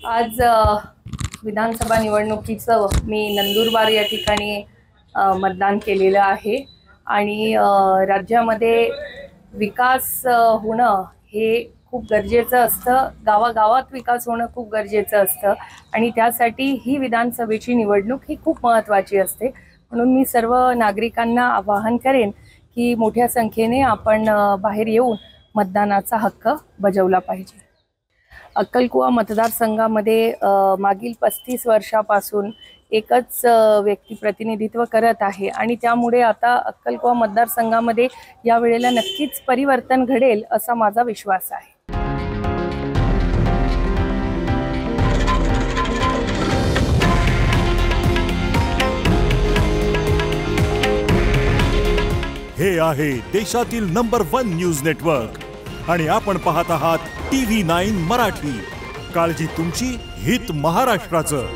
आज विधानसभा निवडणुकीचं मी नंदुरबार या ठिकाणी मतदान केलेलं आहे आणि राज्यामध्ये विकास होणं हे खूप गरजेचं असतं। गावागावात विकास होणं खूप गरजेचं असतं आणि त्यासाठी ही विधानसभेची निवडणूक ही खूप महत्त्वाची असते। म्हणून मी सर्व नागरिकांना आवाहन करेन की मोठ्या संख्येने आपण बाहेर येऊन मतदानाचा हक्क बजावला पाहिजे। अक्कलकुवा मतदारसंघामध्ये मागील 35 वर्षापासून एकच व्यक्ती प्रतिनिधित्व करत आहे आणि त्यामुळे आता अक्कलकुवा मतदारसंघामध्ये या वेळेला नक्कीच परिवर्तन घडेल असा माझा विश्वास आहे। हे आहे देशातील नंबर 1 न्यूज नेटवर्क आणि आपण पाहत आहात TV9 मराठी। काळजी तुमची, हित महाराष्ट्राचं।